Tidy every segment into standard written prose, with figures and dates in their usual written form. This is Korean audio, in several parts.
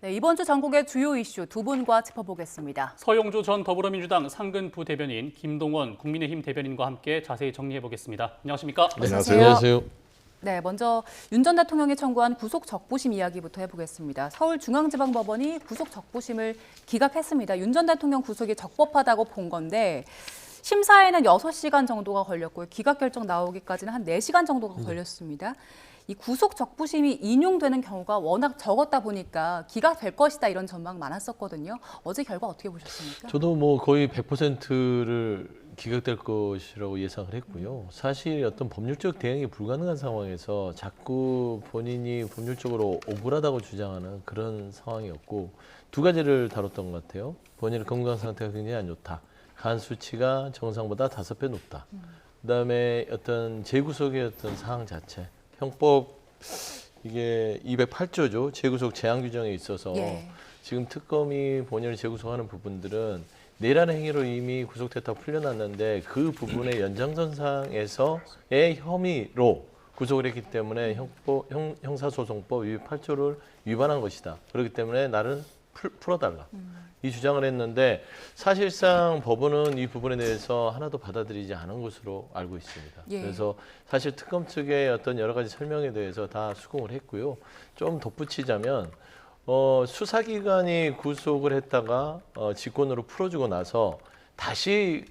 네, 이번 주 전국의 주요 이슈 두 분과 짚어보겠습니다. 서용조 전 더불어민주당 상근 부대변인, 김동원 국민의힘 대변인과 함께 자세히 정리해보겠습니다. 안녕하십니까? 네, 안녕하세요. 네, 먼저 윤 전 대통령이 청구한 구속 적부심 이야기부터 해보겠습니다. 서울중앙지방법원이 구속 적부심을 기각했습니다. 윤 전 대통령 구속이 적법하다고 본 건데 심사에는 6시간 정도가 걸렸고요. 기각 결정 나오기까지는 한 4시간 정도가 걸렸습니다. 이 구속 적부심이 인용되는 경우가 워낙 적었다 보니까 기각될 것이다 이런 전망 많았었거든요. 어제 결과 어떻게 보셨습니까? 저도 뭐 거의 100%를 기각될 것이라고 예상을 했고요. 사실 어떤 법률적 대응이 불가능한 상황에서 자꾸 본인이 법률적으로 억울하다고 주장하는 그런 상황이었고, 두 가지를 다뤘던 것 같아요. 본인의 건강 상태가 굉장히 안 좋다. 간 수치가 정상보다 5배 높다. 그다음에 어떤 재구속의 어떤 사항 자체, 형법 이게 208조죠. 재구속 제한 규정에 있어서 지금 특검이 본인을 재구속하는 부분들은 내란 행위로 이미 구속됐다고 풀려났는데 그 부분의 연장선상에서의 혐의로 구속을 했기 때문에 형사소송법 208조를 위반한 것이다. 그렇기 때문에 나를 풀어달라. 이 주장을 했는데 사실상 법원은 이 부분에 대해서 하나도 받아들이지 않은 것으로 알고 있습니다. 그래서 사실 특검 측의 어떤 여러 가지 설명에 대해서 다 수긍을 했고요. 좀 덧붙이자면 수사기관이 구속을 했다가 직권으로 풀어주고 나서 다시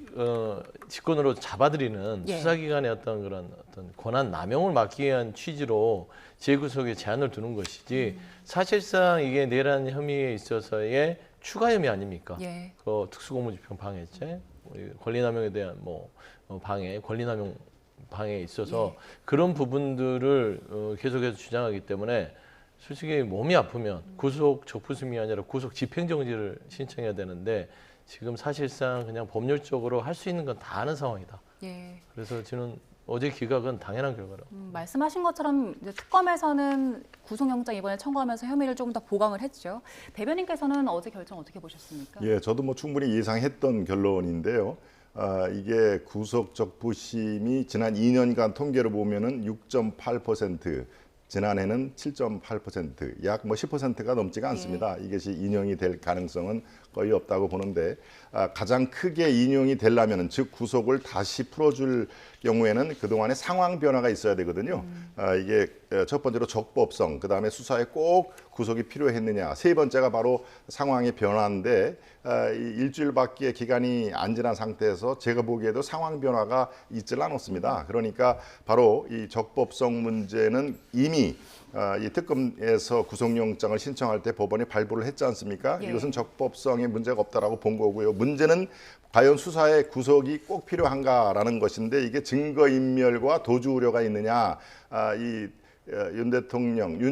직권으로 잡아들이는 수사기관의 어떤 그런 어떤 권한 남용을 막기 위한 취지로 재구속에 제한을 두는 것이지 사실상 이게 내란 혐의에 있어서의 추가 혐의 아닙니까? 그 특수고무집행 방해죄, 권리남용에 대한 방해, 권리남용 방해에 있어서 그런 부분들을 계속해서 주장하기 때문에 솔직히 몸이 아프면 구속 적부심이 아니라 구속 집행정지를 신청해야 되는데 지금 사실상 그냥 법률적으로 할 수 있는 건 다 하는 상황이다. 그래서 저는 어제 기각은 당연한 결과라고. 말씀하신 것처럼 이제 특검에서는 구속영장 이번에 청구하면서 혐의를 조금 더 보강을 했죠. 대변인께서는 어제 결정 어떻게 보셨습니까? 예, 저도 뭐 충분히 예상했던 결론인데요. 이게 구속 적부심이 지난 2년간 통계를 보면은 6.8%, 지난해는 7.8%, 약 10%가 넘지가 않습니다. 이것이 인용이 될 가능성은 거의 없다고 보는데 가장 크게 인용이 되려면 즉 구속을 다시 풀어줄 경우에는 그동안의 상황 변화가 있어야 되거든요. 이게 첫 번째로 적법성, 그다음에 수사에 꼭 구속이 필요했느냐, 세 번째가 바로 상황의 변화인데 일주일밖에 기간이 안 지난 상태에서 제가 보기에도 상황 변화가 있질 않았습니다. 그러니까 바로 이 적법성 문제는 이미 이 특검에서 구속영장을 신청할 때 법원이 발부를 했지 않습니까? 이것은 적법성에 문제가 없다라고 본 거고요. 문제는 과연 수사에 구속이 꼭 필요한가라는 것인데 이게 증거인멸과 도주 우려가 있느냐. 윤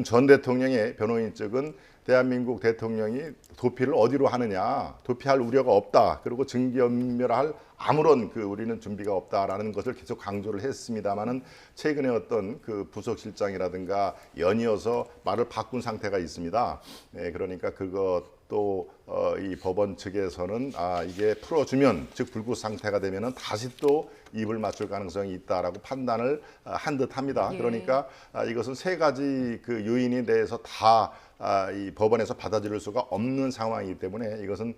전 대통령의 변호인 측은 대한민국 대통령이 도피를 어디로 하느냐, 도피할 우려가 없다. 그리고 증거인멸할 아무런 우리는 준비가 없다라는 것을 계속 강조를 했습니다만은 최근에 어떤 그 부속실장이라든가 연이어서 말을 바꾼 상태가 있습니다. 그러니까 그것도 이 법원 측에서는 이게 풀어주면 즉 불구 상태가 되면은 다시 또 입을 맞출 가능성이 있다라고 판단을 한 듯합니다. 그러니까 이것은 세 가지 그 요인에 대해서 다 이 법원에서 받아들일 수가 없는 상황이기 때문에 이것은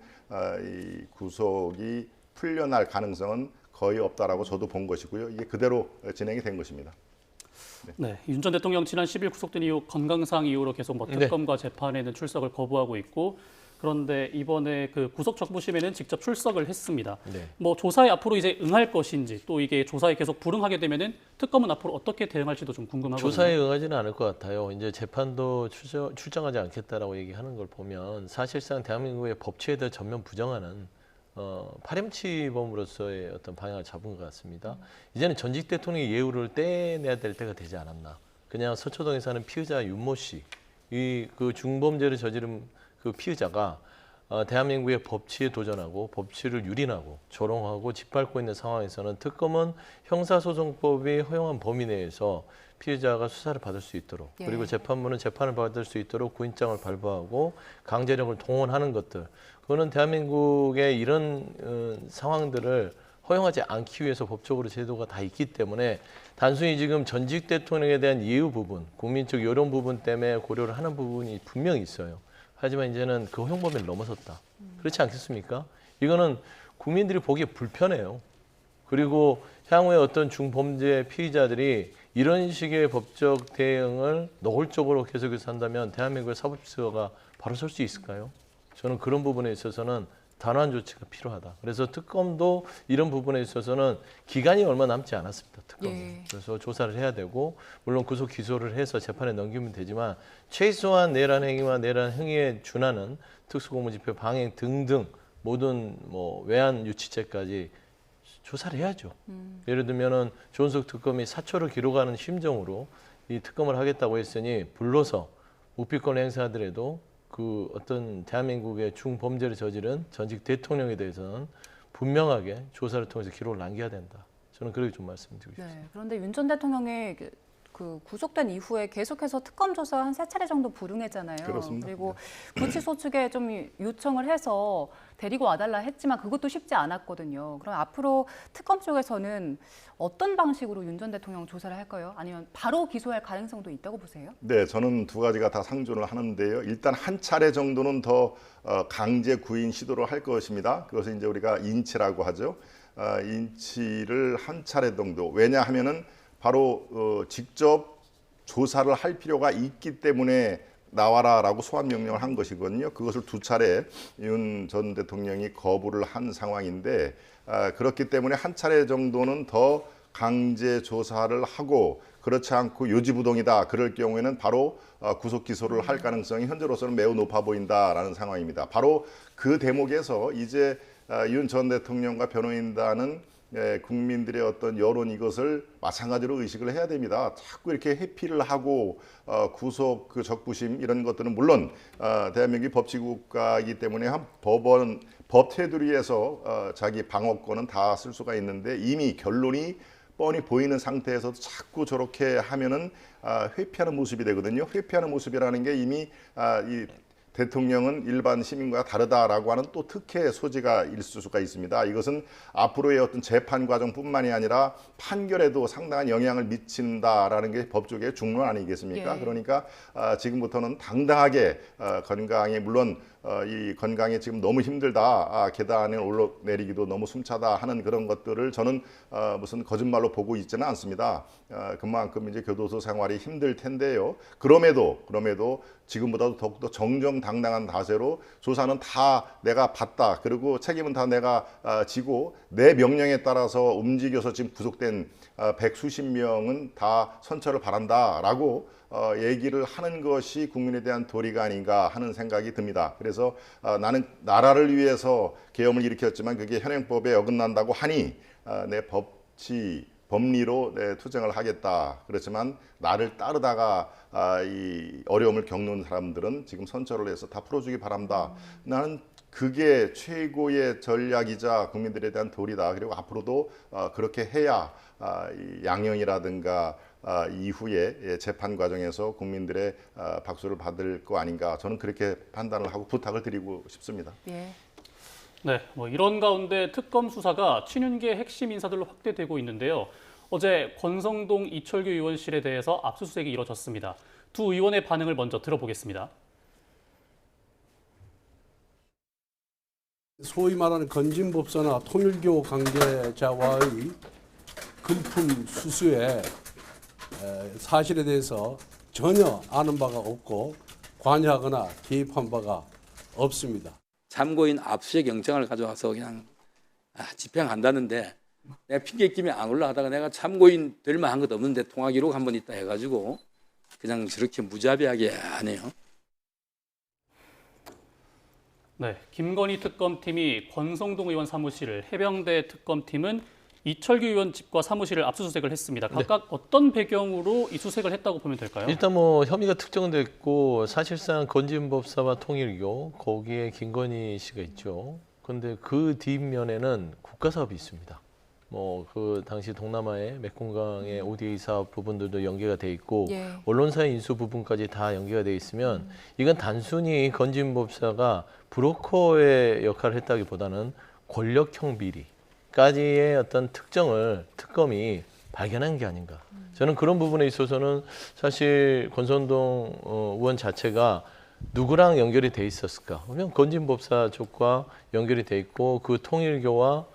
이 구속이 풀려날 가능성은 거의 없다라고 저도 본 것이고요. 이게 그대로 진행이 된 것입니다. 네, 윤 전 대통령 지난 10일 구속된 이후 건강상 이유로 계속 특검과 재판에는 출석을 거부하고 있고 그런데 이번에 그 구속 적부심에는 직접 출석을 했습니다. 조사에 앞으로 이제 응할 것인지 또 이게 조사에 계속 불응하게 되면은 특검은 앞으로 어떻게 대응할지도 좀 궁금하거든요. 조사에 응하지는 않을 것 같아요. 이제 재판도 출정하지 않겠다라고 얘기하는 걸 보면 사실상 대한민국의 법치에 대해 전면 부정하는 파렴치범으로서의 어떤 방향을 잡은 것 같습니다. 이제는 전직 대통령의 예우를 떼내야 될 때가 되지 않았나. 그냥 서초동에 사는 피의자 윤모 씨, 그 중범죄를 저지른 그 피의자가 대한민국의 법치에 도전하고 법치를 유린하고 조롱하고 짓밟고 있는 상황에서는 특검은 형사소송법이 허용한 범위 내에서 피의자가 수사를 받을 수 있도록 그리고 재판부는 재판을 받을 수 있도록 구인장을 발부하고 강제력을 동원하는 것들 그거는 대한민국의 이런 상황들을 허용하지 않기 위해서 법적으로 제도가 다 있기 때문에 단순히 지금 전직 대통령에 대한 예우 부분, 국민적 여론 부분 때문에 고려를 하는 부분이 분명히 있어요. 하지만 이제는 그 허용 범위를 넘어섰다. 그렇지 않겠습니까? 이거는 국민들이 보기에 불편해요. 그리고 향후에 어떤 중범죄 피의자들이 이런 식의 법적 대응을 노골적으로 계속해서 한다면 대한민국의 사법질서가 바로 설 수 있을까요? 저는 그런 부분에 있어서는 단호한 조치가 필요하다. 그래서 특검도 이런 부분에 있어서는 기간이 얼마 남지 않았습니다. 특검. 예. 그래서 조사를 해야 되고 물론 구속 기소를 해서 재판에 넘기면 되지만 최소한 내란 행위와 내란 행위에 준하는 특수공무집행 방해 등등 모든 뭐 외환 유치죄까지 조사를 해야죠. 예를 들면은 조은석 특검이 사초를 기록하는 심정으로 이 특검을 하겠다고 했으니 불러서 묵비권 행사하더라도 그 어떤 대한민국의 중범죄를 저지른 전직 대통령에 대해서는 분명하게 조사를 통해서 기록을 남겨야 된다. 저는 그렇게 좀 말씀드리고 싶습니다. 네, 그런데 윤 전 대통령이 그 구속된 이후에 계속해서 특검 조사 한 3차례 정도 불응했잖아요. 그렇습니다. 그리고 구치소 측에 좀 요청을 해서 데리고 와달라 했지만 그것도 쉽지 않았거든요. 그럼 앞으로 특검 쪽에서는 어떤 방식으로 윤 전 대통령 조사를 할까요? 아니면 바로 기소할 가능성도 있다고 보세요? 네, 저는 두 가지가 다 상존을 하는데요. 일단 한 차례 정도는 더 강제 구인 시도를 할 것입니다. 그것을 이제 우리가 인치라고 하죠. 인치를 한 차례 정도. 왜냐하면은 바로 직접 조사를 할 필요가 있기 때문에 나와라라고 소환 명령을 한 것이거든요. 그것을 두 차례 윤 전 대통령이 거부를 한 상황인데 그렇기 때문에 한 차례 정도는 더 강제 조사를 하고 그렇지 않고 요지부동이다. 그럴 경우에는 바로 구속 기소를 할 가능성이 현재로서는 매우 높아 보인다라는 상황입니다. 바로 그 대목에서 이제 윤 전 대통령과 변호인단은 국민들의 어떤 여론 이것을 마찬가지로 의식을 해야 됩니다. 자꾸 이렇게 회피를 하고 구속 그 적부심 이런 것들은 물론 대한민국이 법치국가이기 때문에 한 법원 법 테두리에서 자기 방어권은 다 쓸 수가 있는데 이미 결론이 뻔히 보이는 상태에서도 자꾸 저렇게 하면은 회피하는 모습이 되거든요. 회피하는 모습이라는 게 이미 이 대통령은 일반 시민과 다르다라고 하는 또 특혜 소지가 있을 수가 있습니다. 이것은 앞으로의 어떤 재판 과정뿐만이 아니라 판결에도 상당한 영향을 미친다라는 게 법조계의 중론 아니겠습니까? 예. 그러니까 지금부터는 당당하게 건강에 물론 이 건강에 지금 너무 힘들다, 계단에 올라내리기도 너무 숨차다 하는 그런 것들을 저는 무슨 거짓말로 보고 있지는 않습니다. 그만큼 이제 교도소 생활이 힘들 텐데요. 그럼에도 지금보다도 더욱더 정정당당한 자세로 조사는 다 내가 받다. 그리고 책임은 다 내가 지고 내 명령에 따라서 움직여서 지금 구속된 백수십 명은 다 선처를 바란다라고 얘기를 하는 것이 국민에 대한 도리가 아닌가 하는 생각이 듭니다. 그래서 나는 나라를 위해서 계엄을 일으켰지만 그게 현행법에 어긋난다고 하니 내 법리로 투쟁을 하겠다. 그렇지만 나를 따르다가 이 어려움을 겪는 사람들은 지금 선처를 해서 다 풀어주기 바랍니다. 나는 그게 최고의 전략이자 국민들에 대한 도리다. 그리고 앞으로도 그렇게 해야 이 양형이라든가 이후에 재판 과정에서 국민들의 박수를 받을 거 아닌가. 저는 그렇게 판단을 하고 부탁을 드리고 싶습니다. 예. 네, 뭐 이런 가운데 특검 수사가 친윤계 핵심 인사들로 확대되고 있는데요. 어제 권성동 이철규 의원실에 대해서 압수수색이 이뤄졌습니다. 두 의원의 반응을 먼저 들어보겠습니다. 소위 말하는 건진법사나 통일교 관계자와의 금품 수수의 사실에 대해서 전혀 아는 바가 없고 관여하거나 개입한 바가 없습니다. 참고인 압수수색 영장을 가져와서 그냥 집행한다는데 내가 핑계끼면 안 올라가다가 내가 참고인 될 만한 것도 없는데 통화 기록 한번 있다 해가지고 그냥 저렇게 무자비하게 하네요. 네, 김건희 특검팀이 권성동 의원 사무실을, 해병대 특검팀은 이철규 의원 집과 사무실을 압수수색을 했습니다. 각각 어떤 배경으로 이 수색을 했다고 보면 될까요? 일단 뭐 혐의가 특정됐고 사실상 건진법사와 통일교 거기에 김건희 씨가 있죠. 그런데 그 뒷면에는 국가사업이 있습니다. 뭐 그 당시 동남아의 맥공강의 ODA 사업 부분들도 연계가 돼 있고 예. 언론사의 인수 부분까지 다 연계가 돼 있으면 이건 단순히 건진법사가 브로커의 역할을 했다기보다는 권력형 비리까지의 어떤 특정을 특검이 발견한 게 아닌가. 저는 그런 부분에 있어서는 사실 권선동 의원 자체가 누구랑 연결이 돼 있었을까? 그러면 건진법사 쪽과 연결이 돼 있고 그 통일교와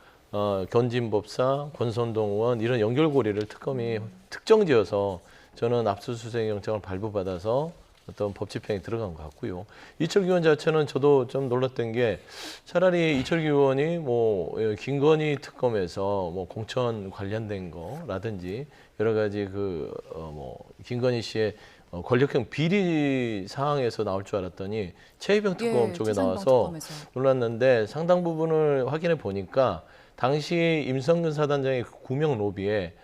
건진법사, 권선동 의원 이런 연결고리를 특검이 특정지어서 저는 압수수색 영장을 발부받아서 어떤 법 집행에 들어간 것 같고요. 이철규 의원 자체는 저도 좀 놀랐던 게 차라리 이철규 의원이 뭐 김건희 특검에서 뭐 공천 관련된 거라든지 여러 가지 뭐 김건희 씨의 권력형 비리 사항에서 나올 줄 알았더니 최희병 특검 쪽에 나와서 특검에서. 놀랐는데 상당 부분을 확인해 보니까 당시 임성근 사단장의 구명 로비에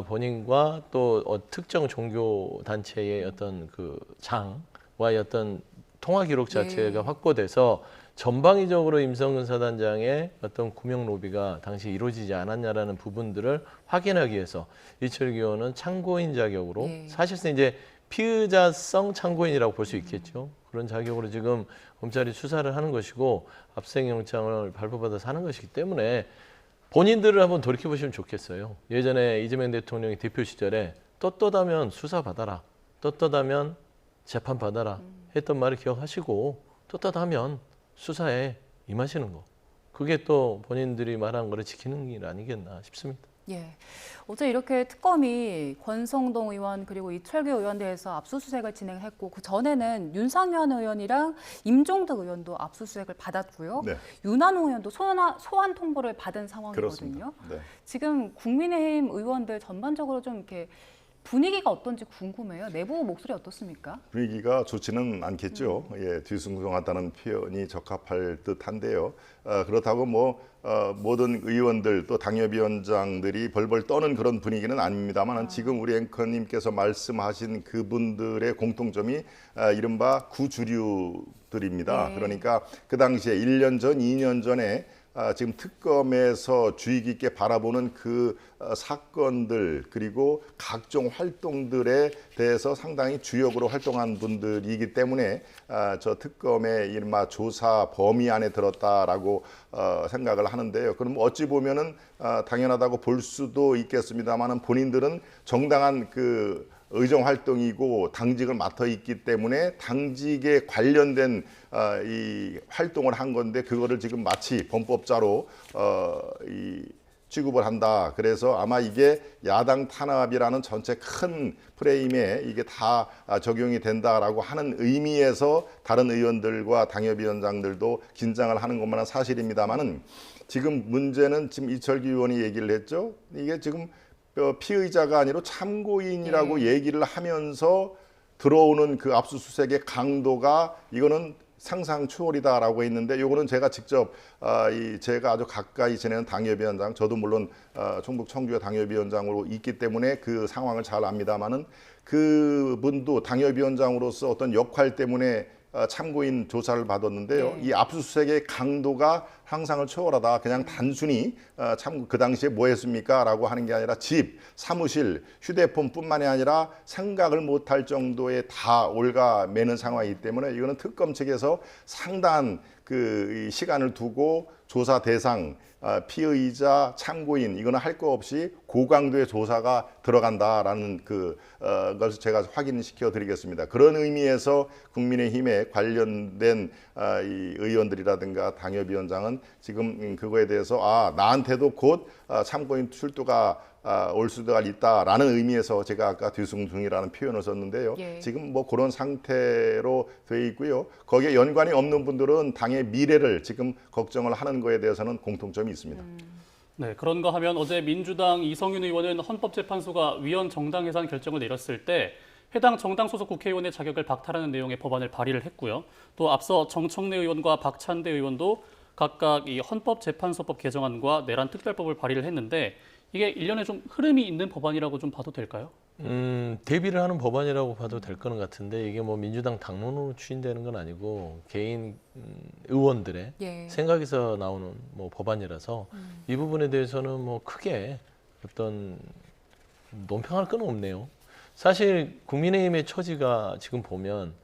본인과 또 특정 종교 단체의 어떤 그 장과의 어떤 통화 기록 자체가 확보돼서 전방위적으로 임성근 사단장의 어떤 구명 로비가 당시 이루어지지 않았냐라는 부분들을 확인하기 위해서 이철규 의원은 참고인 자격으로 사실상 이제 피의자성 참고인이라고 볼 수 있겠죠. 그런 자격으로 지금 검찰이 수사를 하는 것이고 압수영장을 발부받아서 하는 것이기 때문에 본인들을 한번 돌이켜보시면 좋겠어요. 예전에 이재명 대통령이 대표 시절에 떳떳하면 수사 받아라, 떳떳하면 재판 받아라 했던 말을 기억하시고 떳떳하면 수사에 임하시는 거. 그게 또 본인들이 말한 거를 지키는 일 아니겠나 싶습니다. 예. 어제 이렇게 특검이 권성동 의원 그리고 이철규 의원 대해서 압수수색을 진행했고 그 전에는 윤상현 의원이랑 임종덕 의원도 압수수색을 받았고요. 네. 윤한홍 의원도 소환 통보를 받은 상황이거든요. 그렇습니다. 네. 지금 국민의힘 의원들 전반적으로 좀 이렇게 분위기가 어떤지 궁금해요. 내부 목소리 어떻습니까? 분위기가 좋지는 않겠죠. 예, 뒤숭숭하다는 표현이 적합할 듯한데요. 그렇다고 뭐 모든 의원들 또 당협위원장들이 벌벌 떠는 그런 분위기는 아닙니다만 지금 우리 앵커님께서 말씀하신 그분들의 공통점이 이른바 구주류들입니다. 네. 그러니까 그 당시에 1년 전, 2년 전에 지금 특검에서 주의 깊게 바라보는 그 사건들 그리고 각종 활동들에 대해서 상당히 주역으로 활동한 분들이기 때문에 저 특검의 이른바 조사 범위 안에 들었다라고 생각을 하는데요. 그럼 어찌 보면은 당연하다고 볼 수도 있겠습니다만은 본인들은 정당한 그 의정 활동이고 당직을 맡아 있기 때문에 당직에 관련된 이 활동을 한 건데 그거를 지금 마치 범법자로 취급을 한다. 그래서 아마 이게 야당 탄압이라는 전체 큰 프레임에 이게 다 적용이 된다라고 하는 의미에서 다른 의원들과 당협위원장들도 긴장을 하는 것만은 사실입니다만은 지금 문제는 지금 이철규 의원이 얘기를 했죠. 이게 지금 피의자가 아니라 참고인이라고 얘기를 하면서 들어오는 그 압수수색의 강도가 이거는 상상 초월이다라고 했는데 이거는 제가 직접 제가 아주 가까이 지내는 당협위원장 저도 물론 충북 청주의 당협위원장으로 있기 때문에 그 상황을 잘 압니다만은 그분도 당협위원장으로서 어떤 역할 때문에 참고인 조사를 받았는데요. 이 압수수색의 강도가 상상을 초월하다. 그냥 단순히 그 당시에 뭐 했습니까? 라고 하는 게 아니라 집, 사무실, 휴대폰뿐만이 아니라 생각을 못할 정도의 다 올가매는 상황이기 때문에 이거는 특검 측에서 상당한 그 시간을 두고 조사 대상, 피의자, 참고인 이거는 할 거 없이 고강도의 조사가 들어간다라는 것을 제가 확인시켜 드리겠습니다. 그런 의미에서 국민의힘에 관련된 이 의원들이라든가 당협위원장은 지금 그거에 대해서 나한테도 곧 참고인 출두가 올 수가 있다라는 의미에서 제가 아까 뒤숭숭이라는 표현을 썼는데요. 지금 뭐 그런 상태로 돼 있고요. 거기에 연관이 없는 분들은 당의 미래를 지금 걱정을 하는 거에 대해서는 공통점이 있습니다. 네, 그런가 하면 어제 민주당 이성윤 의원은 헌법재판소가 위헌 정당 해산 결정을 내렸을 때 해당 정당 소속 국회의원의 자격을 박탈하는 내용의 법안을 발의를 했고요. 또 앞서 정청래 의원과 박찬대 의원도 각각 이 헌법재판소법 개정안과 내란 특별법을 발의를 했는데 이게 일련의 좀 흐름이 있는 법안이라고 좀 봐도 될까요? 대비를 하는 법안이라고 봐도 될 거는 같은데 이게 뭐 민주당 당론으로 추진되는 건 아니고 개인 의원들의 생각에서 나오는 뭐 법안이라서 이 부분에 대해서는 뭐 크게 어떤 논평할 건 없네요. 사실 국민의힘의 처지가 지금 보면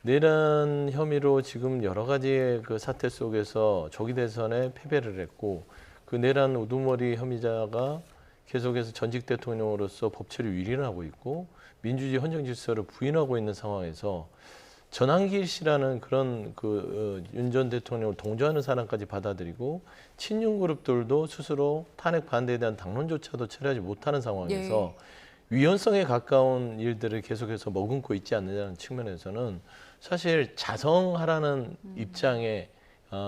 내란 혐의로 지금 여러 가지의 그 사태 속에서 조기 대선에 패배를 했고 그 내란 우두머리 혐의자가 계속해서 전직 대통령으로서 법치를 위린하고 있고 민주주의 헌정 질서를 부인하고 있는 상황에서 전환길 씨라는 그런 윤 전 대통령을 동조하는 사람까지 받아들이고 친윤 그룹들도 스스로 탄핵 반대에 대한 당론조차도 처리하지 못하는 상황에서 위헌성에 가까운 일들을 계속해서 머금고 있지 않느냐는 측면에서는 사실 자성하라는 입장에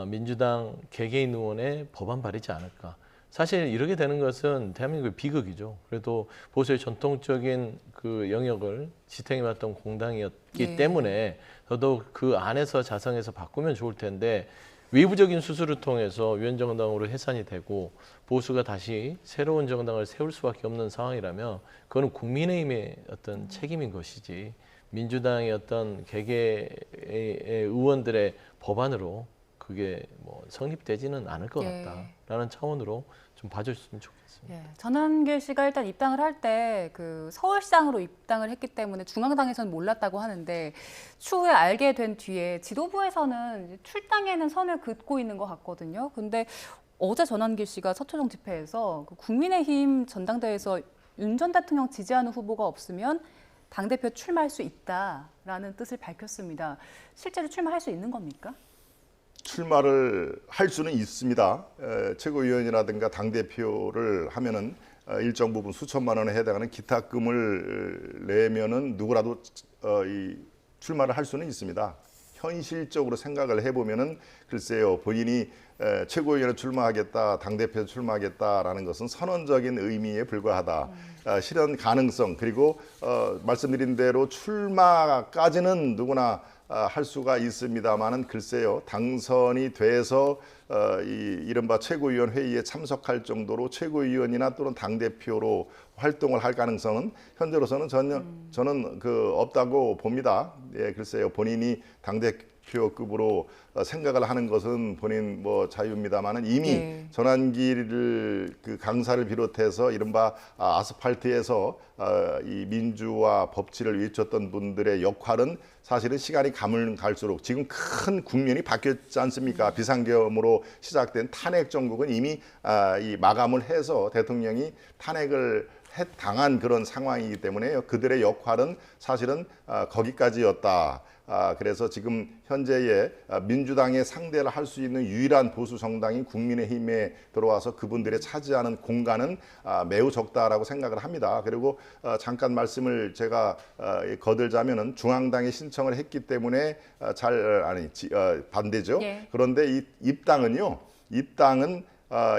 민주당 개개인 의원의 법안 발의지 않을까. 사실 이렇게 되는 것은 대한민국의 비극이죠. 그래도 보수의 전통적인 그 영역을 지탱해왔던 공당이었기 때문에 더더욱 그 안에서 자성해서 바꾸면 좋을 텐데 외부적인 수술을 통해서 위원정당으로 해산이 되고 보수가 다시 새로운 정당을 세울 수밖에 없는 상황이라면 그거는 국민의힘의 어떤 책임인 것이지 민주당의 어떤 개개의 의원들의 법안으로 그게 뭐 성립되지는 않을 것 같다라는 차원으로 좀 봐줬으면 좋겠습니다. 전환길 씨가 일단 입당을 할 때 그 서울시장으로 입당을 했기 때문에 중앙당에서는 몰랐다고 하는데 추후에 알게 된 뒤에 지도부에서는 출당에는 선을 긋고 있는 것 같거든요. 근데 어제 전환길 씨가 서초동 집회에서 그 국민의힘 전당대회에서 윤 전 대통령 지지하는 후보가 없으면 당대표 출마할 수 있다라는 뜻을 밝혔습니다. 실제로 출마할 수 있는 겁니까? 출마를 할 수는 있습니다. 최고위원이라든가 당대표를 하면은 일정 부분 수천만 원에 해당하는 기탁금을 내면은 누구라도 이 출마를 할 수는 있습니다. 현실적으로 생각을 해보면은 글쎄요, 본인이 최고위원에 출마하겠다, 당대표에 출마하겠다라는 것은 선언적인 의미에 불과하다. 실현 가능성 그리고 말씀드린 대로 출마까지는 누구나 할 수가 있습니다만은 글쎄요, 당선이 돼서 이 이른바 최고위원 회의에 참석할 정도로 최고위원이나 또는 당대표로 활동을 할 가능성은 현재로서는 저는 없다고 봅니다. 글쎄요, 본인이 당대표급으로 생각을 하는 것은 본인 뭐 자유입니다만은 이미 전환길 그 강사를 비롯해서 이른바 아스팔트에서 이 민주화 법치를 외쳤던 분들의 역할은 사실은 시간이 가면 갈수록 지금 큰 국면이 바뀌었지 않습니까? 비상계엄으로 시작된 탄핵 정국은 이미 이 마감을 해서 대통령이 탄핵을 당한 그런 상황이기 때문에 그들의 역할은 사실은 거기까지였다. 그래서 지금 현재의 민주당의 상대를 할 수 있는 유일한 보수 정당인 국민의힘에 들어와서 그분들의 차지하는 공간은 매우 적다라고 생각을 합니다. 그리고 잠깐 말씀을 제가 거들자면은 중앙당이 신청을 했기 때문에 반대죠. 그런데 이 입당은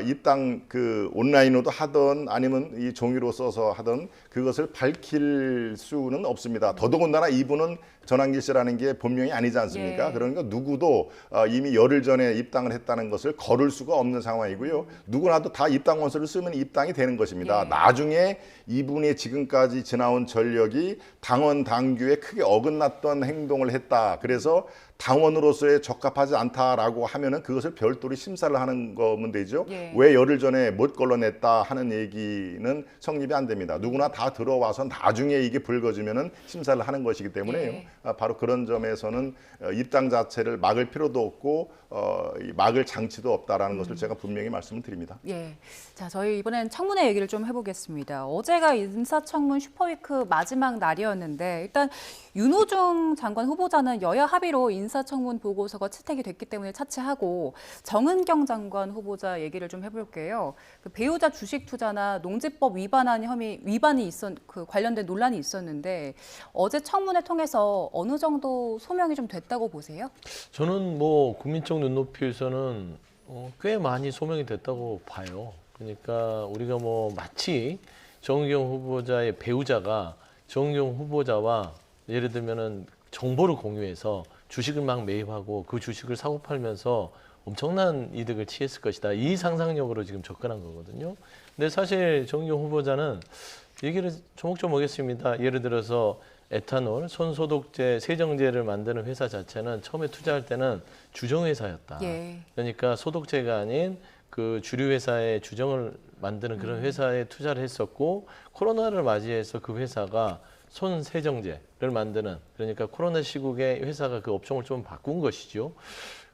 입당 그 온라인으로도 하든 아니면 이 종이로 써서 하든 그것을 밝힐 수는 없습니다. 더더군다나 이분은 전환길 씨라는 게 본명이 아니지 않습니까? 그러니까 누구도 이미 열흘 전에 입당을 했다는 것을 거를 수가 없는 상황이고요. 누구나도 다 입당 원서를 쓰면 입당이 되는 것입니다. 나중에 이분이 지금까지 지나온 전력이 당원 당규에 크게 어긋났던 행동을 했다. 그래서 당원으로서의 적합하지 않다라고 하면은 그것을 별도로 심사를 하는 거면 되죠. 왜 열흘 전에 못 걸러냈다 하는 얘기는 성립이 안 됩니다. 누구나 다 들어와서 나중에 이게 불거지면은 심사를 하는 것이기 때문에요. 바로 그런 점에서는 입당 자체를 막을 필요도 없고 막을 장치도 없다라는 것을 제가 분명히 말씀을 드립니다. 자, 저희 이번엔 청문회 얘기를 좀 해보겠습니다. 어제가 인사청문 슈퍼위크 마지막 날이었는데 일단 윤호중 장관 후보자는 여야 합의로 인사청문 보고서가 채택이 됐기 때문에 차치하고 정은경 장관 후보자 얘기를 좀 해볼게요. 그 배우자 주식 투자나 농지법 위반한 혐의 위반이 관련된 논란이 있었는데 어제 청문회 통해서 어느 정도 소명이 좀 됐다고 보세요? 저는 뭐 국민적 눈높이에서는 꽤 많이 소명이 됐다고 봐요. 그러니까 우리가 뭐 마치 정은경 후보자의 배우자가 정은경 후보자와 예를 들면은 정보를 공유해서 주식을 막 매입하고 그 주식을 사고 팔면서 엄청난 이득을 취했을 것이다. 이 상상력으로 지금 접근한 거거든요. 근데 사실 정은경 후보자는 얘기를 조목조목 하겠습니다. 예를 들어서 에탄올, 손소독제, 세정제를 만드는 회사 자체는 처음에 투자할 때는 주정회사였다. 그러니까 소독제가 아닌 그 주류 회사의 주정을 만드는 그런 회사에 투자를 했었고 코로나를 맞이해서 그 회사가 손 세정제를 만드는 그러니까 코로나 시국에 회사가 그 업종을 좀 바꾼 것이죠.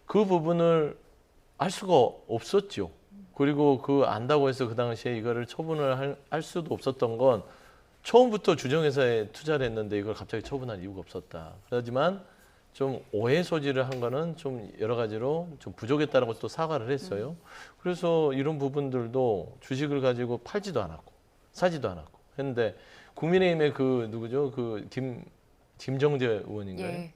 그 부분을 알 수가 없었죠. 그리고 그 안다고 해서 그 당시에 이거를 처분을 할 수도 없었던 건 처음부터 주정회사에 투자를 했는데 이걸 갑자기 처분할 이유가 없었다. 하지만 좀 오해 소지를 한 거는 좀 여러 가지로 좀 부족했다는 것도 사과를 했어요. 그래서 이런 부분들도 주식을 가지고 팔지도 않았고 사지도 않았고 했는데 국민의힘의 그 누구죠? 그 김정재 의원인가요? 예.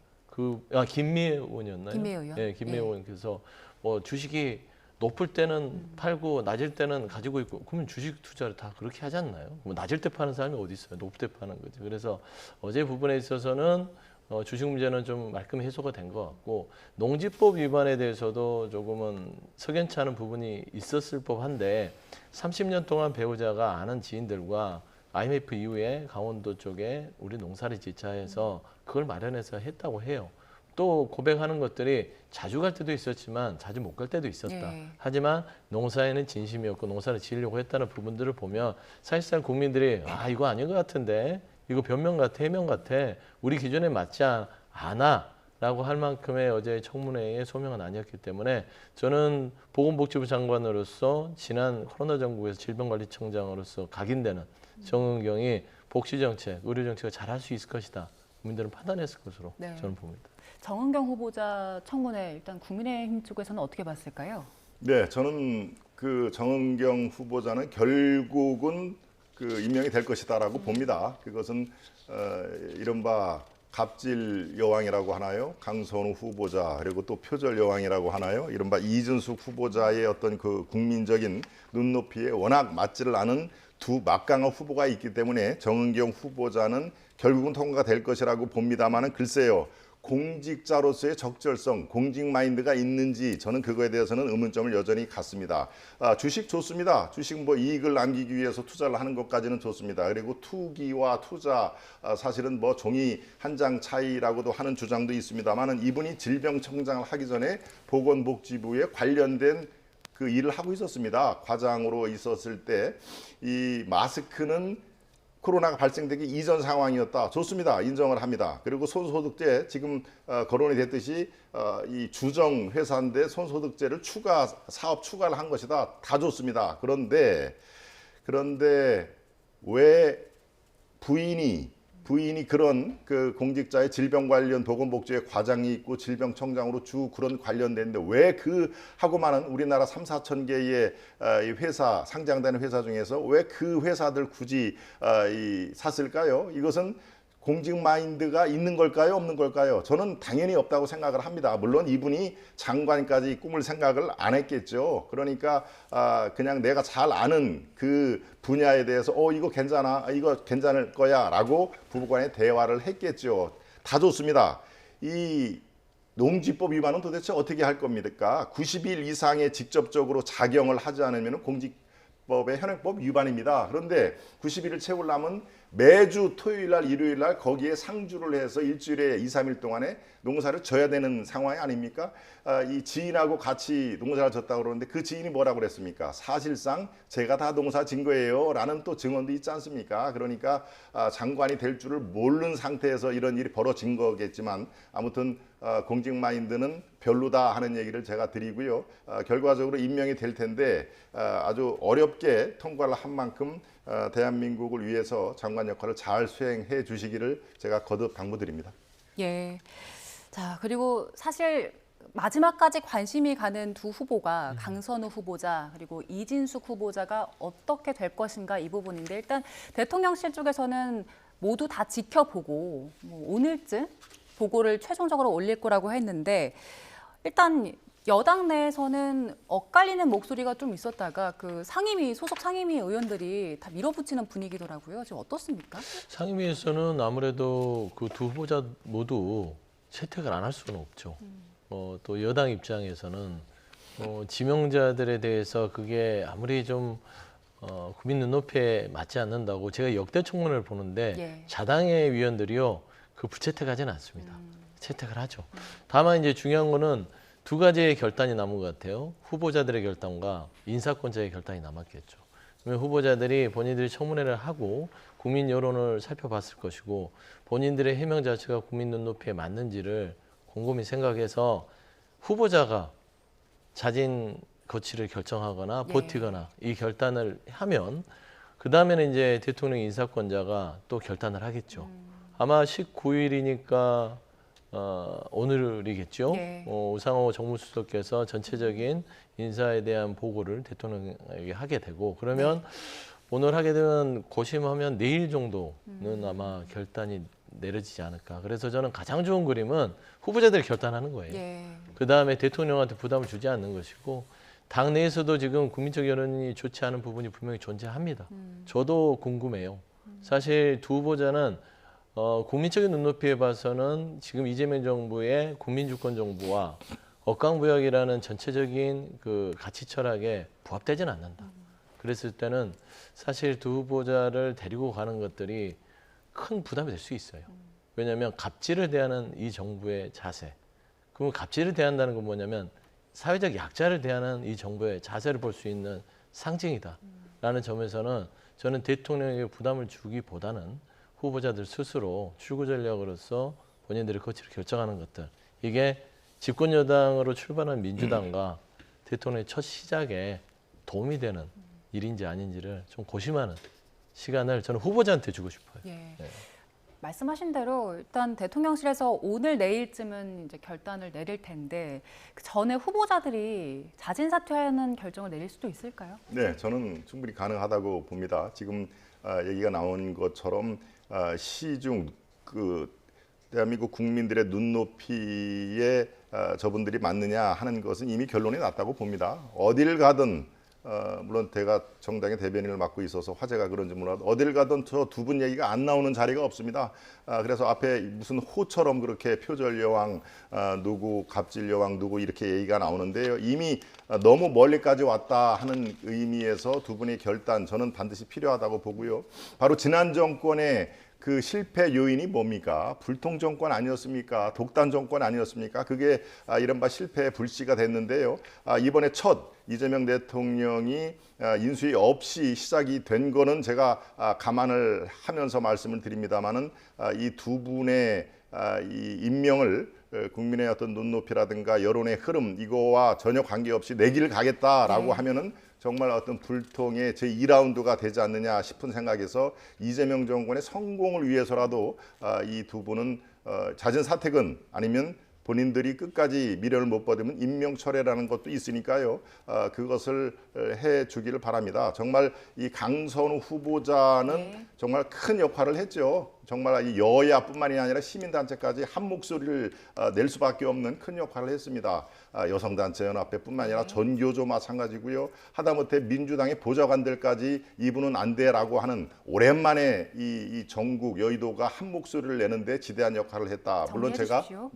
김미애 의원이었나요? 김미애 의원. 예, 김미애 예. 의원께서 뭐 주식이 높을 때는 팔고 낮을 때는 가지고 있고 그러면 주식 투자를 다 그렇게 하지 않나요? 뭐 낮을 때 파는 사람이 어디 있어요? 높을 때 파는 거죠. 그래서 어제 부분에 있어서는 주식 문제는 좀 말끔히 해소가 된 것 같고 농지법 위반에 대해서도 조금은 석연치 않은 부분이 있었을 법한데 30년 동안 배우자가 아는 지인들과 IMF 이후에 강원도 쪽에 우리 농사를 짓자해서 그걸 마련해서 했다고 해요. 또 고백하는 것들이 자주 갈 때도 있었지만 자주 못 갈 때도 있었다. 네. 하지만 농사에는 진심이었고 농사를 지으려고 했다는 부분들을 보면 사실상 국민들이 이거 아닌 것 같은데 이거 변명 같아 해명 같아 우리 기준에 맞지 않아 라고 할 만큼의 어제 청문회의 소명은 아니었기 때문에 저는 보건복지부 장관으로서 지난 코로나 정국에서 질병관리청장으로서 각인되는 정은경이 복지정책, 의료정책을 잘할 수 있을 것이다. 국민들은 판단했을 것으로 네. 저는 봅니다. 정은경 후보자 청문회 일단 국민의힘 쪽에서는 어떻게 봤을까요? 네, 저는 그 정은경 후보자는 결국은 그 임명이 될 것이다라고 봅니다. 그것은 이른바 갑질 여왕이라고 하나요? 강선우 후보자 그리고 또 표절 여왕이라고 하나요? 이른바 이준숙 후보자의 어떤 그 국민적인 눈높이에 워낙 맞지를 않은 두 막강한 후보가 있기 때문에 정은경 후보자는 결국은 통과될 것이라고 봅니다만은 글쎄요. 공직자로서의 적절성, 공직 마인드가 있는지 저는 그거에 대해서는 의문점을 여전히 갖습니다. 주식 좋습니다. 주식 뭐 이익을 남기기 위해서 투자를 하는 것까지는 좋습니다. 그리고 투기와 투자 사실은 뭐 종이 한 장 차이라고도 하는 주장도 있습니다만은 이분이 질병청장을 하기 전에 보건복지부에 관련된 그 일을 하고 있었습니다. 과장으로 있었을 때 이 마스크는 코로나가 발생되기 이전 상황이었다. 좋습니다. 인정을 합니다. 그리고 손소득제 지금 거론이 됐듯이 이 주정 회사인데 손소득제를 사업 추가를 한 것이다. 다 좋습니다. 그런데 왜 부인이 그런 그 공직자의 질병 관련 보건복지의 과장이 있고 질병청장으로 주 그런 관련됐는데 왜 그 하고 많은 우리나라 3, 4천 개의 회사 상장되는 회사 중에서 왜 그 회사들 굳이 샀을까요? 이것은 공직 마인드가 있는 걸까요? 없는 걸까요? 저는 당연히 없다고 생각을 합니다. 물론 이분이 장관까지 꿈을 생각을 안 했겠죠. 그러니까 그냥 내가 잘 아는 그 분야에 대해서 이거 괜찮아, 이거 괜찮을 거야 라고 부부간에 대화를 했겠죠. 다 좋습니다. 이 농지법 위반은 도대체 어떻게 할 겁니까? 90일 이상의 직접적으로 작용을 하지 않으면 공직법의 현행법 위반입니다. 그런데 90일을 채우려면 매주 토요일 날 일요일 날 거기에 상주를 해서 일주일에 2, 3일 동안에 농사를 져야 되는 상황이 아닙니까? 이 지인하고 같이 농사를 졌다고 그러는데 그 지인이 뭐라고 그랬습니까? 사실상 제가 다 농사 진 거예요 라는 또 증언도 있지 않습니까? 그러니까 장관이 될 줄을 모르는 상태에서 이런 일이 벌어진 거겠지만 아무튼 공직 마인드는 별로다 하는 얘기를 제가 드리고요. 결과적으로 임명이 될 텐데 아주 어렵게 통과를 한 만큼 대한민국을 위해서 장관 역할을 잘 수행해 주시기를 제가 거듭 당부드립니다. 예. 자, 그리고 사실 마지막까지 관심이 가는 두 후보가 강선우 후보자 그리고 이진숙 후보자가 어떻게 될 것인가 이 부분인데 일단 대통령실 쪽에서는 모두 다 지켜보고 오늘쯤 보고를 최종적으로 올릴 거라고 했는데 일단 여당 내에서는 엇갈리는 목소리가 좀 있었다가 그 소속 상임위 의원들이 다 밀어붙이는 분위기더라고요. 지금 어떻습니까? 상임위에서는 아무래도 그 두 후보자 모두 채택을 안 할 수는 없죠. 또 여당 입장에서는 지명자들에 대해서 그게 아무리 좀 국민 눈높이에 맞지 않는다고 제가 역대 청문회를 보는데 예. 자당의 위원들이요 그 불채택하지는 않습니다. 채택을 하죠. 다만 이제 중요한 거는 두 가지의 결단이 남은 것 같아요. 후보자들의 결단과 인사권자의 결단이 남았겠죠. 그러면 후보자들이 본인들이 청문회를 하고 국민 여론을 살펴봤을 것이고 본인들의 해명 자체가 국민 눈높이에 맞는지를 곰곰이 생각해서 후보자가 자진 거취를 결정하거나 예. 버티거나 이 결단을 하면 그 다음에는 이제 대통령 인사권자가 또 결단을 하겠죠. 아마 19일이니까 오늘이겠죠. 네. 우상호 정무수석께서 전체적인 인사에 대한 보고를 대통령에게 하게 되고 그러면 오늘 하게 되면 고심하면 내일 정도는 아마 결단이 내려지지 않을까. 그래서 저는 가장 좋은 그림은 후보자들이 결단하는 거예요. 예. 그다음에 대통령한테 부담을 주지 않는 것이고 당 내에서도 지금 국민적 여론이 좋지 않은 부분이 분명히 존재합니다. 저도 궁금해요. 사실 두 후보자는 국민적인 눈높이에 봐서는 지금 이재명 정부의 국민주권 정부와 억강부역이라는 전체적인 그 가치 철학에 부합되지는 않는다. 그랬을 때는 사실 두 후보자를 데리고 가는 것들이 큰 부담이 될 수 있어요. 왜냐하면 갑질을 대하는 이 정부의 자세. 그러면 갑질을 대한다는 건 뭐냐면 사회적 약자를 대하는 이 정부의 자세를 볼 수 있는 상징이다라는 점에서는 저는 대통령에게 부담을 주기보다는 후보자들 스스로 출구 전략으로서 본인들의 거취를 결정하는 것들. 이게 집권 여당으로 출발한 민주당과 대통령의 첫 시작에 도움이 되는 일인지 아닌지를 좀 고심하는 시간을 저는 후보자한테 주고 싶어요. 예. 네. 말씀하신 대로 일단 대통령실에서 오늘 내일쯤은 이제 결단을 내릴 텐데 그 전에 후보자들이 자진 사퇴하는 결정을 내릴 수도 있을까요? 네, 저는 충분히 가능하다고 봅니다. 지금 얘기가 나온 것처럼 시중 그 대한민국 국민들의 눈높이에 저분들이 맞느냐 하는 것은 이미 결론이 났다고 봅니다. 어딜 가든 물론 제가 정당의 대변인을 맡고 있어서 화제가 그런지 몰라도 어딜 가든 저 두 분 얘기가 안 나오는 자리가 없습니다. 그래서 앞에 무슨 호처럼 그렇게 표절 여왕 누구, 갑질 여왕 누구 이렇게 얘기가 나오는데요. 이미 너무 멀리까지 왔다 하는 의미에서 두 분의 결단 저는 반드시 필요하다고 보고요. 바로 지난 정권의 그 실패 요인이 뭡니까? 불통 정권 아니었습니까? 독단 정권 아니었습니까? 그게 이른바 실패의 불씨가 됐는데요. 이번에 첫 이재명 대통령이 인수위 없이 시작이 된 거는 제가 감안을 하면서 말씀을 드립니다마는 이 두 분의 이 임명을 국민의 어떤 눈높이라든가 여론의 흐름 이거와 전혀 관계없이 내 길 가겠다라고 하면은 정말 어떤 불통의 제2라운드가 되지 않느냐 싶은 생각에서 이재명 정권의 성공을 위해서라도 이 두 분은 잦은 사퇴근 아니면 본인들이 끝까지 미련을 못 받으면 임명철회라는 것도 있으니까요. 그것을 해주기를 바랍니다. 정말 이 강선우 후보자는 정말 큰 역할을 했죠. 정말 이 여야뿐만이 아니라 시민단체까지 한 목소리를 낼 수밖에 없는 큰 역할을 했습니다. 여성단체 연합회뿐만 아니라 전교조 마찬가지고요. 하다못해 민주당의 보좌관들까지 이분은 안 돼라고 하는 오랜만에 이 전국 여의도가 한 목소리를 내는데 지대한 역할을 했다. 물론 제가 주십시오.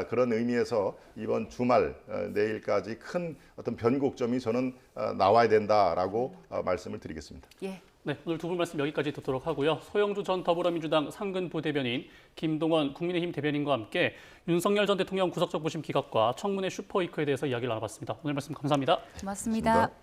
그런 의미에서 이번 주말 내일까지 큰 어떤 변곡점이 저는 나와야 된다라고 말씀을 드리겠습니다. 예. 네, 오늘 두 분 말씀 여기까지 듣도록 하고요. 소영주 전 더불어민주당 상근 부대변인, 김동원 국민의힘 대변인과 함께 윤석열 전 대통령 구속적부심 기각과 청문회 슈퍼위크에 대해서 이야기를 나눠봤습니다. 오늘 말씀 감사합니다. 고맙습니다.